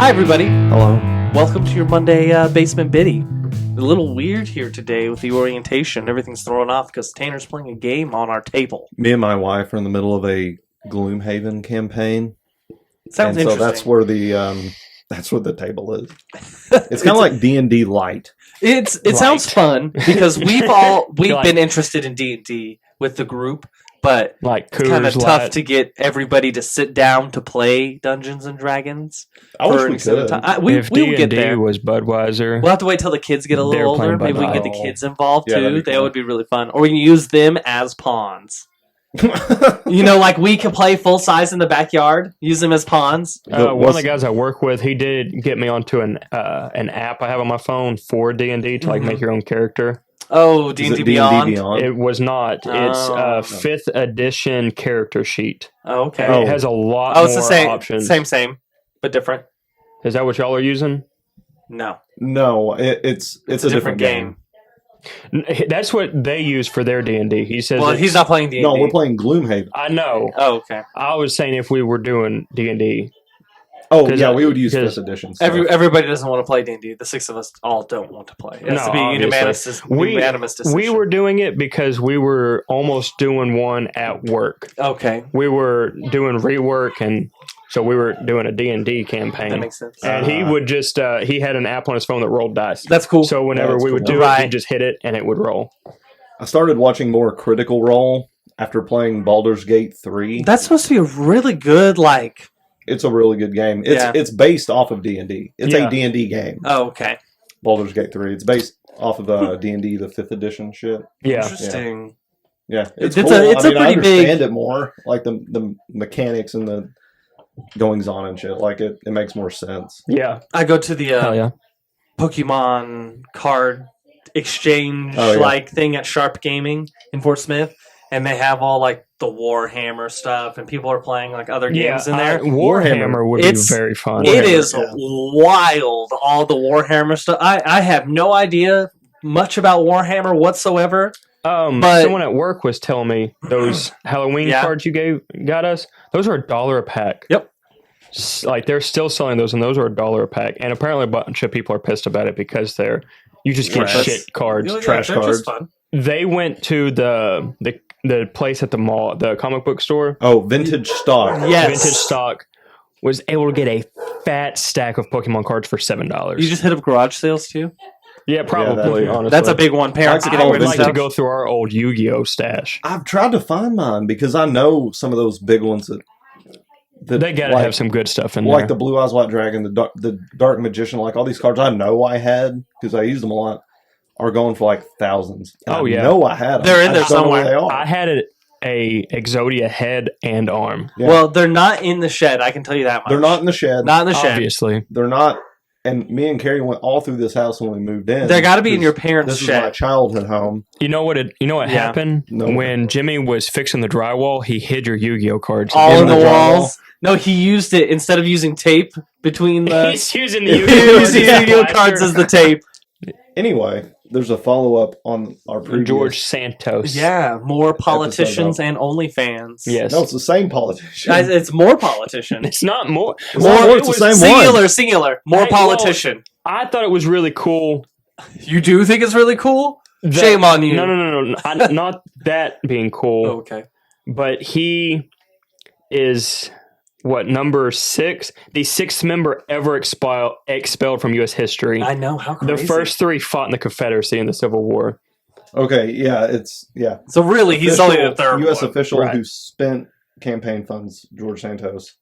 Hi, everybody. Hello. Welcome to your Monday Basement Biddy. A little weird here today with the orientation. Everything's thrown off because Tanner's playing a game on our table. Me and my wife are in the middle of a Gloomhaven campaign. Sounds and interesting. So that's where the table is. It's kind of like D&D light. It sounds fun because we've been interested in D&D with the group, but like it's kind of tough to get everybody to sit down to play Dungeons and Dragons. I wish we could. If we will get there. was Budweiser, We'll have to wait till the kids get a little older. Maybe we can get the kids involved too. That would be really fun. Or we can use them as pawns. Like we can play full size in the backyard. Use them as pawns. One of the guys I work with, he did get me onto an app I have on my phone for D&D to make your own character. Oh, D&D Beyond? It was not. It's a 5th edition character sheet. Oh, okay. It has a lot more options. Same, but different. Is that what y'all are using? No, it's a different game. That's what they use for their D&D. He says. Well, he's not playing D&D. No, we're playing Gloomhaven. I know. Oh, okay. I was saying if we were doing D&D. Oh, yeah, we would use 5th edition. Everybody doesn't want to play D&D. The 6 of us all don't want to play. It has to be unanimous decision. We were doing it because we were almost doing one at work. Okay. We were doing rework, and so we were doing a D&D campaign. That makes sense. And he would just, he had an app on his phone that rolled dice. That's cool. So whenever we would do it, he'd just hit it, and it would roll. I started watching more Critical Role after playing Baldur's Gate 3. That's supposed to be a really good, It's a really good game. It's based off of D&D. It's a D&D game. Oh, okay. Baldur's Gate 3. It's based off of D&D, the 5th edition shit. Yeah. Interesting. Yeah. It's cool. I pretty understand big... it more. Like the mechanics and the goings on and shit. Like it makes more sense. Yeah. I go to the Pokemon card exchange thing at Sharp Gaming in Fort Smith. And they have all the Warhammer stuff, and people are playing other games in there. Warhammer would be very fun. It is wild, all the Warhammer stuff. I have no idea much about Warhammer whatsoever. But someone at work was telling me those Halloween cards you got us, those are $1 a pack. Yep. They're still selling those, and those are $1 a pack. And apparently a bunch of people are pissed about it because you just get shit cards, trash cards. Just fun. They went to the place at the mall, the comic book store. Oh, Vintage Stock. Yes. Vintage Stock was able to get a fat stack of Pokemon cards for $7. You just hit up garage sales too? Yeah, probably, honestly. That's a big one. Parents getting rid of stuff. I would like to go through our old Yu-Gi-Oh! Stash. I've tried to find mine because I know some of those big ones that they gotta have some good stuff in there. Like the Blue Eyes White Dragon, the Dark Magician, all these cards I know I had because I used them a lot. Are going for thousands. And I know I had them. They're in there somewhere. They are. I had a Exodia head and arm. Yeah. Well, they're not in the shed. I can tell you that much. They're not in the shed. Not in the shed. Obviously. They're not. And me and Carrie went all through this house when we moved in. They got to be in your parents' shed. This is my childhood home. You know what happened? When Jimmy was fixing the drywall, he hid your Yu-Gi-Oh cards all in the walls. No, he used it instead of using tape between the. He's using the Yu-Gi-Oh cards as the tape. Anyway, there's a follow-up on our previous... George Santos. Yeah, more politicians and OnlyFans. Yes. No, it's the same politician. Guys, it's more politician. It's not more. It's the same one. Singular. More politician. I thought it was really cool. You do think it's really cool? Shame on you. No. Not that being cool. Oh, okay. But he is... number 6? The 6th member ever expelled from U.S. history. I know, how crazy. The first 3 fought in the Confederacy in the Civil War. Okay, yeah. So really, he's only the third U.S. one. official who spent campaign funds, George Santos,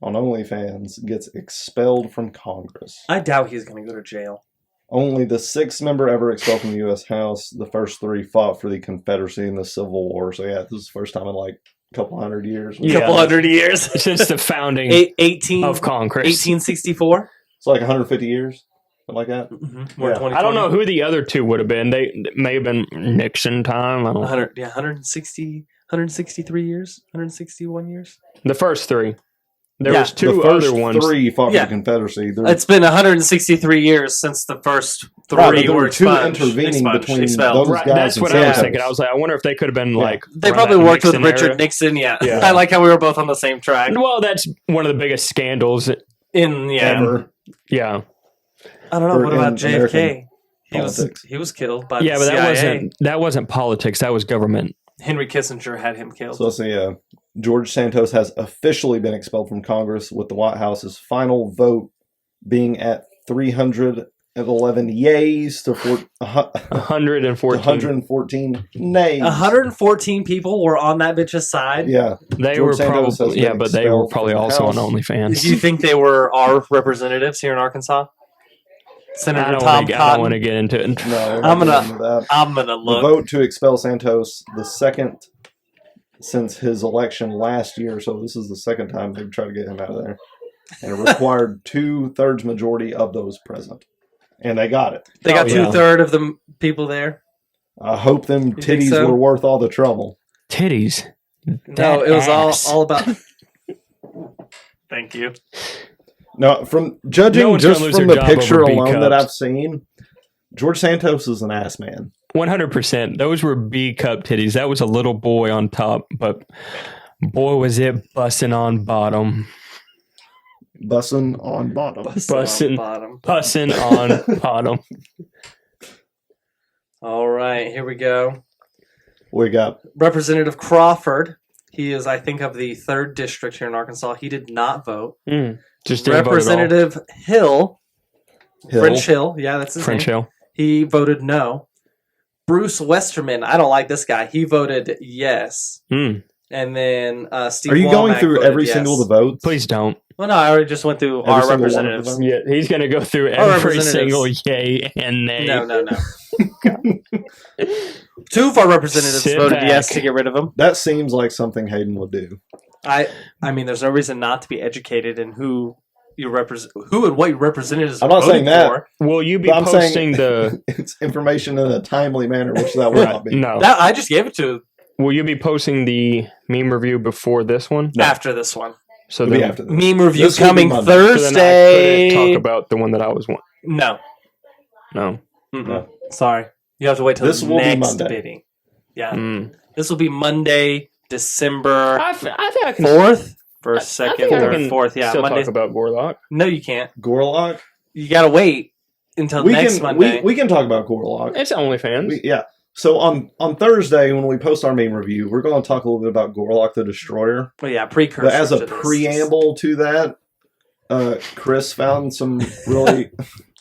on OnlyFans, gets expelled from Congress. I doubt he's going to go to jail. Only the 6th member ever expelled from the U.S. House. The first 3 fought for the Confederacy in the Civil War. So yeah, this is the first time in couple hundred years. Couple hundred years. Since the founding of Congress. 1864? It's 150 years. Something like that. Mm-hmm. Yeah. I don't know who the other 2 would have been. They may have been Nixon time. 163 years? 161 years? The first 3. There was 2 other ones. 3 fought for the Confederacy. It's been 163 years since the first 3 were expunged. Intervening between those guys. That's what I was thinking. I was like, I wonder if they could have been They probably worked with Richard Nixon. Yeah. I like how we were both on the same track. Well, that's one of the biggest scandals ever. Yeah. I don't know. Or What about in JFK? American He was killed by Yeah, the but CIA. that wasn't politics. That was government. Henry Kissinger had him killed. So let's see. George Santos has officially been expelled from Congress, with the White House's final vote being at 311 yays to 114. 114 nays. 114 people were on that bitch's side. Yeah, They George were Santos probably has been but they were expelled probably from the also on House. Do OnlyFans. you think they were our representatives here in Arkansas? Senator I Tom don't want Cotton. to get into it. No, we're I'm not gonna- getting into that. I'm gonna The look. vote to expel Santos, the second since his election last year, so this is the second time they've tried to get him out of there. And it required 2/3 majority of those present. And they got it. They got Oh, yeah. 2/3 of the people there. I hope them You think titties so? were worth all the trouble. Titties. No, That it was ass. all about. Thank you. No, from No judging one's just gonna lose from their the job picture over B alone that cups. I've seen, George Santos is an ass man. 100%. Those were B cup titties. That was a little boy on top, but boy was it busting on bottom. Bussin' on bottom. Bussin'. Bottom. Pussing on bottom. All right, here we go. We got Representative Crawford. He is, I think, of the 3rd district here in Arkansas. He did not vote. Just didn't vote at all. Representative Hill. Hill. French Hill. Yeah, that's his French name. Hill. He voted no. Bruce Westerman. I don't like this guy. He voted yes. Mm. And then Steve Are you going Womack through voted every yes. single of the votes? Please don't. Well, no, I already just went through Every our single one of representatives. them? Yeah, he's going to go through Our every representatives. single yay and nay. No. 2 of our representatives Sit voted back. yes to get rid of him. That seems like something Hayden would do. I mean, there's no reason not to be educated in who you represent, who and what your representatives. I'm not voting saying that. for. Will you be But I'm posting saying- the... It's information in a timely manner, which that will not be. No. That I just gave it to Will you be posting the meme review before this one? after this one. So It'll be then, after this. Meme review This will be coming Monday. so then I Thursday. couldn't talk about the one that I was one. No. No. Mm-mm. Sorry. You have to wait till This the will be next Monday. bidding. Yeah. Mm. This will be Monday, December I think I can 4th, first, I second, think I third, can 4th. Yeah, still Monday. talk about Gorlock. No, you can't. Gorlock? You got to wait until next Monday. We can talk about Gorlock. It's OnlyFans. Yeah. So on Thursday, when we post our main review, we're going to talk a little bit about Gorlock the Destroyer. Well, yeah, precursor. But as a to this. preamble to that, Chris found some really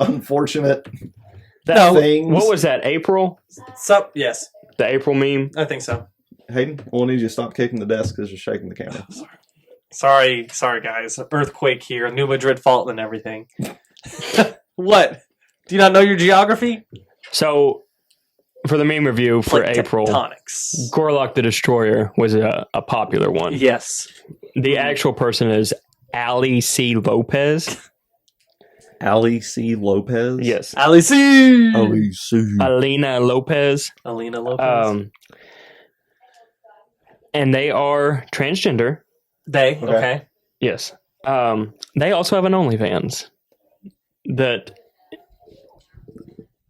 unfortunate That, things. what was that? April? So, yes, The April meme? I think so. Hayden, we'll need you to stop kicking the desk because you're shaking the camera. Sorry, guys. Earthquake here, New Madrid fault and everything. What? Do you not know your geography? So, for the meme review for Plate April, tectonics. Gorlock the Destroyer was a popular one. Yes. The actual person is Ali C. Lopez. Ali C. Lopez? Yes. Alice. Ali C. Alina Lopez. Alina Lopez. And they are transgender. They. Okay. Okay. Yes. They also have an OnlyFans that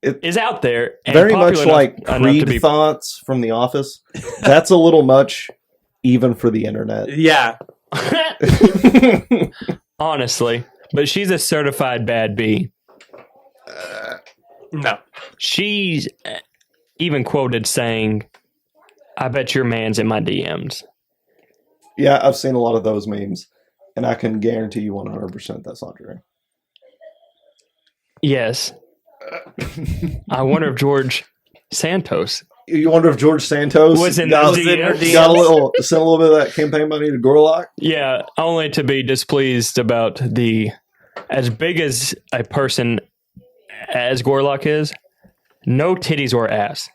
It- is out there. And Very much popular like enough to Creed be- thoughts from The Office. That's a little much, even for the internet. Yeah. Honestly. But she's a certified bad B. No. She's even quoted saying, I bet your man's in my DMs. Yeah, I've seen a lot of those memes, and I can guarantee you 100% that's not true. Yes. I wonder if George Santos You wonder if George Santos was in got, the DMs. got sent a little bit of that campaign money to Gorlock. Yeah, only to be displeased about as big as a person as Gorlock is, no titties or ass.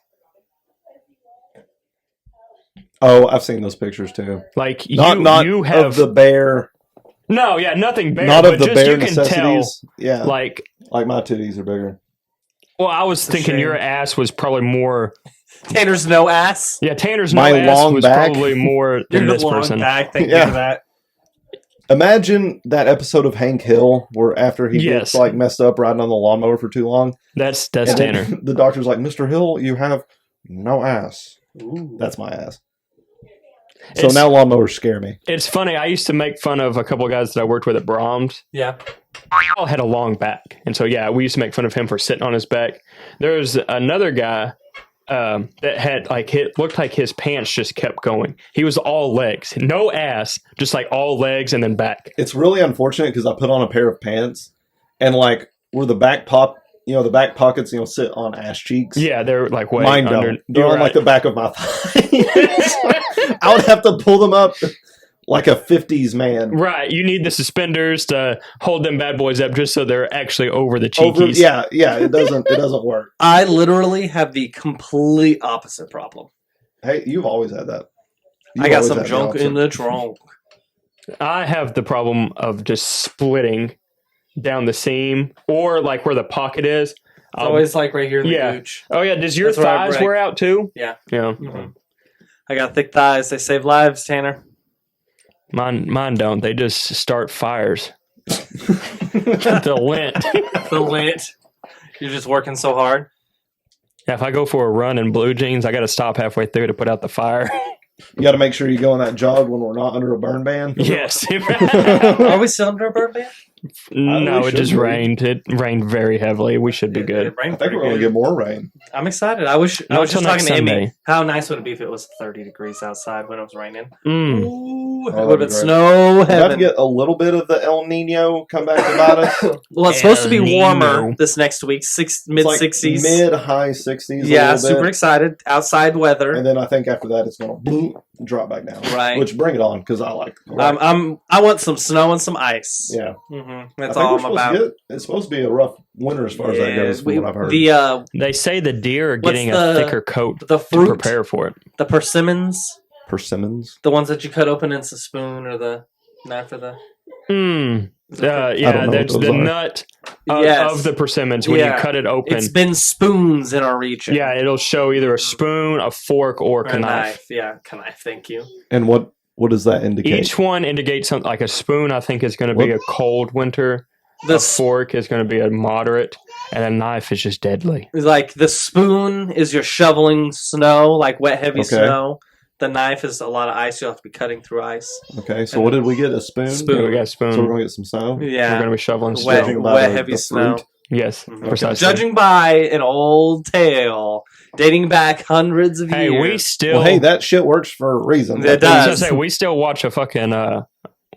Oh, I've seen those pictures too. Like Not you have of the bare, nothing bare, not but of the just bare you can necessities. tell. Yeah, Like, my titties are bigger. well, I was a thinking shame. your ass was probably more. Tanner's no ass. Yeah, Tanner's My no ass long was back. probably more than Your this long person. back. Thank Yeah. you for that. Imagine that episode of Hank Hill where after he Yes. gets like messed up riding on the lawnmower for too long, That's and then Tanner. the doctor's like, "Mr. Hill, you have no ass." Ooh. That's my ass. So now lawnmowers scare me. It's funny. I used to make fun of a couple of guys that I worked with at Brahms. Yeah. All had a long back, and so we used to make fun of him for sitting on his back. There was another guy that had looked like his pants just kept going. He was all legs, no ass, just like all legs and then back. It's really unfortunate because I put on a pair of pants and like where the back the back pockets, sit on ass cheeks. Yeah, they're like way Mine under. don't. They're on like the back of my thighs. I would have to pull them up like a 50s man. Right, you need the suspenders to hold them bad boys up just so they're actually over the cheekies. Yeah, it doesn't work. I literally have the complete opposite problem. Hey, you've always had that. I got some junk in the trunk. I have the problem of just splitting down the seam or like where the pocket is. It's always like right here in the gooch. Oh yeah, does your That's where I thighs break. wear out too? Yeah. Yeah. Mm-hmm. I got thick thighs. They save lives, Tanner. Mine don't. They just start fires. The lint. The lint. You're just working so hard. Yeah, if I go for a run in blue jeans, I got to stop halfway through to put out the fire. You got to make sure you go on that jog when we're not under a burn ban. Yes. Are we still under a burn ban? No, we it just should be. rained. It rained very heavily. We should be good. It rained I think pretty we're going to good. get more rain. I'm excited. I was Not just till talking next to Amy. Sunday. How nice would it be if it was 30 degrees outside when it was raining? Mm. Ooh, Oh, it would have been that'd be great. snow We're about to heaven. get a little bit of the El Nino come back to bite us. Well, it's supposed to be El warmer Nino. this next week, mid 60s. Mid-high 60s. Yeah, a little super bit. excited. Outside weather. And then I think after that it's going to drop back down. Right. Which bring it on because I like it. I want some snow and some ice. Yeah. That's I all think I'm we're supposed about. to it's supposed to be a rough winter as far as that goes, from what I've heard. They say the deer are What's getting the- a thicker coat the to fruit, prepare for it. the persimmons, Persimmons? the ones that you cut open into a spoon or the knife or the. Yeah, know that's what the those are. nut Yes. of the persimmons when Yeah. you cut it open. It's been spoons in our region. Yeah, it'll show either a spoon, a fork, or Or a knife. Yeah, knife. Thank you. And what does that indicate? Each one indicates something. Like a spoon, I think, is going to be a cold winter. The A fork is going to be a moderate, and a knife is just deadly. like the spoon is your shoveling snow, like wet, heavy Okay. snow. The knife is a lot of ice. You'll have to be cutting through ice. Okay, so what did we get? A spoon? Spoon. Yeah, we got a spoon. So we're going to get some snow? Yeah, We're going to be shoveling wet, snow. Judging by wet the- heavy the snow. fruit? Yes, Mhm. precisely. Judging by an old tale dating back hundreds of Hey, years. we still. Well, hey, that shit works for a reason. It I was gonna does. say we still watch a fucking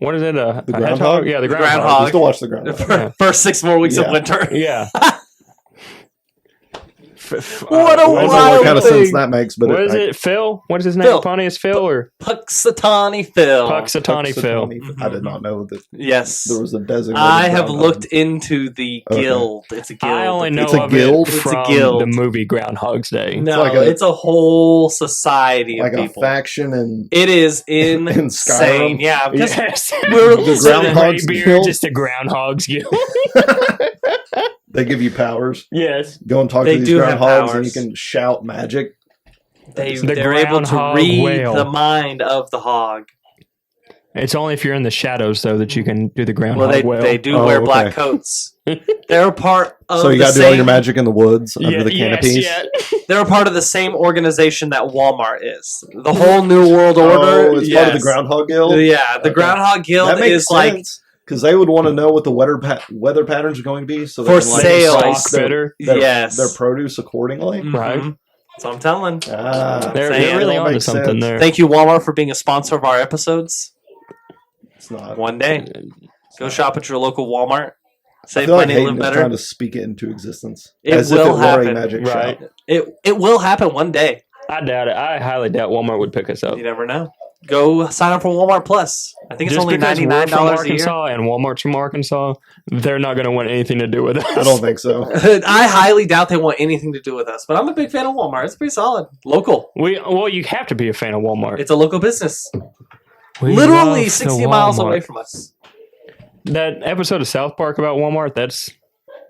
what is it? A The hedgehog? groundhog? Yeah, the The groundhog. groundhog. We still watch the groundhog. First 6 more weeks of Yeah. winter. Yeah. What a I don't know wild what kind of thing. sense that makes, but What is it? Phil? What is his name? Phil. Pontius Phil or Puxatawny Phil. Puxatawny Phil? I did not know that Yes. there was a designated. I have groundhog. looked into the Okay. guild. It's a guild. I only know It's a of guild? it It's a from guild. the movie Groundhog's Day. No, like it's a whole society of like a people. faction and It is in insane. Skyrim. Yeah, because Yes. we're The so- Groundhog's Graybeard, Guild? just a Groundhog's Guild. they give you powers. Yes. Go and talk They to these do have groundhogs, and powers. you can shout magic. The they're able to groundhog read whale. the mind of the hog. It's only if you're in the shadows, though, that you can do the groundhog Well, whale. they do Oh, wear okay. black coats. They're part of So you the got to do all your same. magic in the woods under the canopies. Yes, yeah. They're a part of the same organization that Walmart is. The whole New World Order. Oh, it's part of the Groundhog Guild. Yeah, the Okay. Groundhog Guild That makes is like sense because they would want to know what the weather patterns are going to be, so For they can sale. price Stock better. yes. their produce accordingly. Right. Mhm. That's what I'm telling. They're Saying really it all onto makes something sense. there. Thank you, Walmart, for being a sponsor of our episodes. It's not. One day, go shop at your local Walmart. I Save feel like money, Hayden live is better. trying to speak it into existence, It as if will it were happen. a magic Right. shop. It will happen one day. I doubt it. I highly doubt Walmart would pick us up. You never know. Go sign up for Walmart Plus. I think it's Just only because we're from $99 a year. Arkansas and Walmart's from Arkansas, they're not going to want anything to do with us. I don't think so. I highly doubt they want anything to do with us, but I'm a big fan of Walmart. It's pretty solid. Local. Well, you have to be a fan of Walmart. It's a local business. We Literally love 60 the miles Walmart. away from us. That episode of South Park about Walmart, that's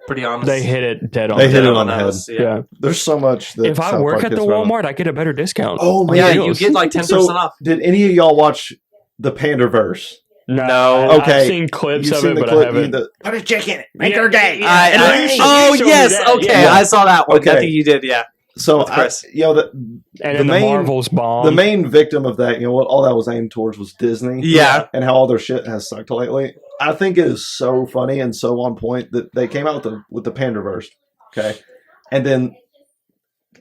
Pretty honest. they hit it dead on. They the hit head. it on the head. Yeah. There's so much that If I South work Park at the hits around. Walmart, I get a better discount. Oh my Yeah, God. you get like 10% So, off. did any of y'all watch the Pandaverse? No. Okay. I've seen clips You've of seen it, the but clip, I haven't. Put a chick in it. Make Yeah, her gay. yeah, Oh, You showed me yes. that, Okay. yeah. I saw that one. I Okay. think you did. Yeah. So Chris. And then the Marvels bomb. The main victim of that, what all that was aimed towards was Disney. Yeah. And how all their shit has sucked lately. I think it is so funny and so on point that they came out with the Pandaverse. Okay. And then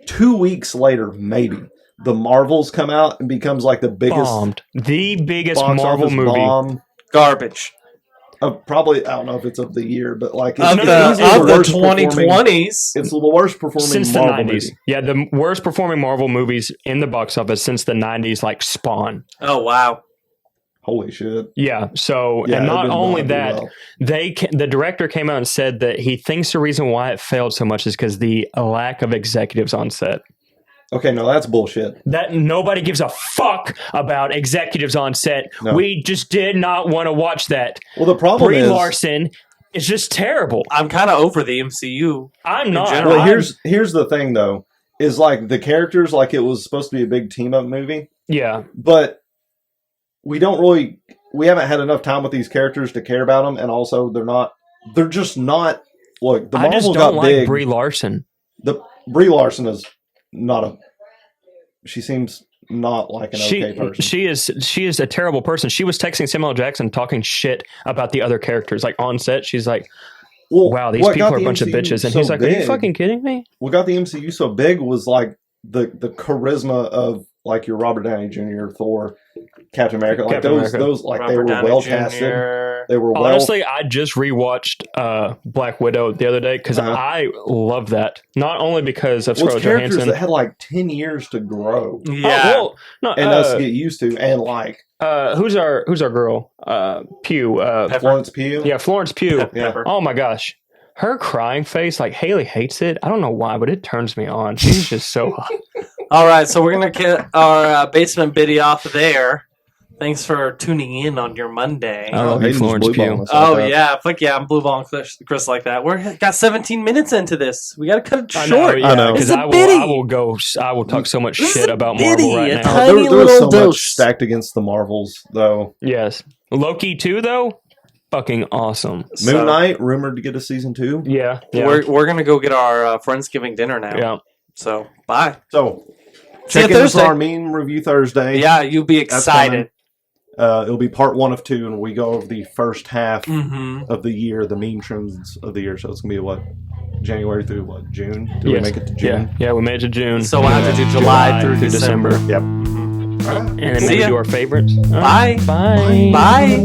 2 weeks later, maybe, the Marvels come out and becomes like the biggest. The biggest box Marvel office movie. Bomb. Garbage. Probably, I don't know if it's of the year, but like Of the 2020s. It's the worst performing since Marvel the 90s. movie. Yeah, the worst performing Marvel movies in the box office since the 90s, like Spawn. Oh, wow. Holy shit. Yeah, so, Yeah, and it not did only not do that, well. the director came out and said that he thinks the reason why it failed so much is because the lack of executives on set. Okay, no, that's bullshit. That nobody gives a fuck about executives on set. No. We just did not want to watch that. Well, the problem Brie is Larson is just terrible. I'm kind of over the MCU. I'm not. general. Well, here's the thing though, is like the characters, like it was supposed to be a big team up movie, Yeah. but we haven't had enough time with these characters to care about them, and also they're just not. Look, the I Marvel just got don't like big. Brie Larson. The Brie Larson is not a. She seems not like an okay person. She is a terrible person. She was texting Samuel L. Jackson talking shit about the other characters, like on set. She's like, Well, "Wow, these what people got are a the bunch of MCU bitches," and so he's like, "Are you big- fucking kidding me?" What got the MCU so big was like the charisma of like your Robert Downey Jr., Thor, Captain America. Like Captain America. those like they Robert were Downey well Jr. casted. They were well. Honestly, I just rewatched Black Widow the other day because Uh-huh. I love that. Not only because of Well, it's Scarlett characters Johansson. that had like 10 years to grow Yeah. No, and us to get used to, and like who's our girl? Pugh. Pepper. Florence Pugh. Yeah, Florence Pugh. Pepper. Oh my gosh. Her crying face, like Haley hates it. I don't know why, but it turns me on. She's just so hot. All right, so we're going to get our basement biddy off there. Thanks for tuning in on your Monday. I love you, Hayden's Florence blue Pugh. balling us Oh, like that. yeah. Fuck yeah. I'm blue balling Chris like that. We got 17 minutes into this. We got to cut it I short. know, I know. because It's a I bitty. will talk so much This is shit a about bitty, Marvel right a now. tiny There was so little dose. much stacked against the Marvels, though. Yes. Loki too, though? Fucking awesome. So, Moon Knight rumored to get a season 2. Yeah. We're going to go get our Friendsgiving dinner now. Yeah. So, bye. So See you check in for Thursday. our meme review Thursday. Yeah, you'll be That's excited. It'll be part 1 of 2, and we go over the first half Mm-hmm. of the year, the meme trends of the year. So it's gonna be what, January through what, June? Do we Yes. make it to June? Yeah, we made it to June. So we'll have to do July through December. Yep. And then See maybe ya. do our favorites. Bye. Bye. Bye.